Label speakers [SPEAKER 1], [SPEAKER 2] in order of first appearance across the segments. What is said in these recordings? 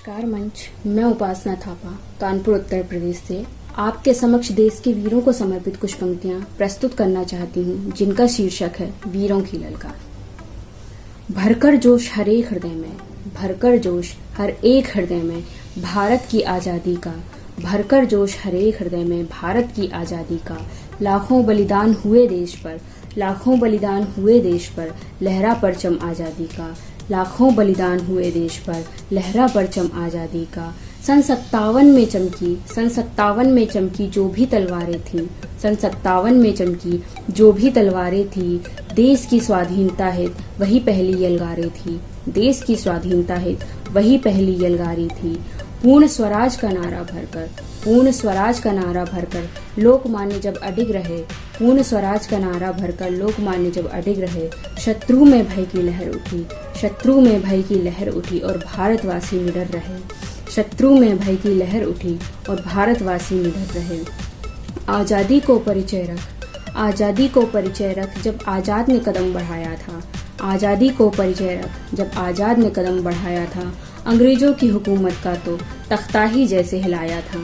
[SPEAKER 1] नमस्कार मंच। मैं उपासना थापा कानपुर उत्तर प्रदेश से आपके समक्ष देश के वीरों को समर्पित कुछ पंक्तियां प्रस्तुत करना चाहती हूं, जिनका शीर्षक है वीरों की ललकार। भरकर जोश हर एक हृदय में, भरकर जोश हर एक हृदय में भारत की आजादी का, भरकर जोश हर एक हृदय में भारत की आजादी का। लाखों बलिदान हुए देश पर, लाखों बलिदान हुए देश पर, लहरा परचम आजादी का। लाखों बलिदान हुए देश पर, लहरा परचम आजादी का। सन 57 में चमकी, सन 57 में चमकी जो भी तलवारें थीं, सन 57 में चमकी जो भी तलवारें थी। देश की स्वाधीनता हित वही पहली यलगारें थी, देश की स्वाधीनता हित वही पहली यलगारी थी। पूर्ण स्वराज का नारा भरकर, पूर्ण स्वराज का नारा भरकर लोकमान्य जब अडिग रहे, पूर्ण स्वराज का नारा भरकर लोकमान्य जब अडिग रहे। शत्रु में भय की लहर उठी, शत्रु में भय की लहर उठी और भारतवासी निडर रहे। शत्रु में भय की लहर उठी और भारतवासी निडर रहे। आजादी को परिचय रख, आजादी को परिचय रख जब आजाद ने कदम बढ़ाया था, आजादी को परिचय रख जब आजाद ने कदम बढ़ाया था। अंग्रेजों की हुकूमत का तो तख्ता ही जैसे हिलाया था,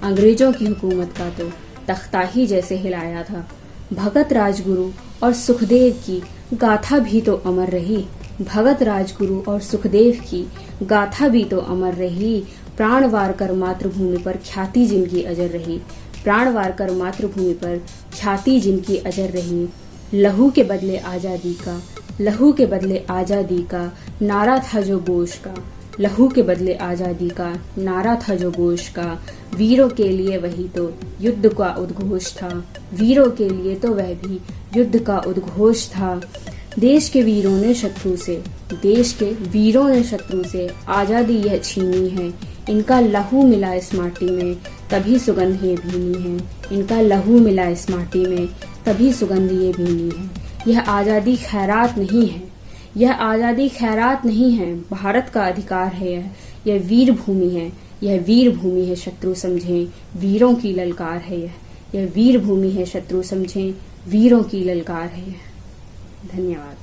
[SPEAKER 1] अंग्रेजों की हुकूमत का तो तख्ता ही जैसे हिलाया था। भगत राजगुरु और सुखदेव की गाथा भी तो अमर रही, भगत राजगुरु और सुखदेव की गाथा भी तो अमर रही। प्राण वार कर मातृभूमि पर ख्याति जिनकी अजर रही, प्राण वार कर मातृभूमि पर ख्याति जिनकी अजर रही। लहू के बदले आजादी का, लहू के बदले आजादी का नारा था जो गोश का, लहू के बदले आजादी का नारा था जो गोश का। वीरों के लिए वही तो युद्ध का उद्घोष था, वीरों के लिए तो वह भी युद्ध का उद्घोष था। देश के वीरों ने शत्रु से, देश के वीरों ने शत्रु से आजादी यह छीनी है। इनका लहू मिला इस माटी में तभी सुगंध ये भीनी है, इनका लहू मिला इस माटी में तभी सुगंध ये भीनी है। यह आजादी खैरात नहीं है, यह आजादी खैरात नहीं है, भारत का अधिकार है यह वीर भूमि है, यह वीर भूमि है शत्रु समझें वीरों की ललकार है यह वीर भूमि है शत्रु समझें वीरों की ललकार है। धन्यवाद।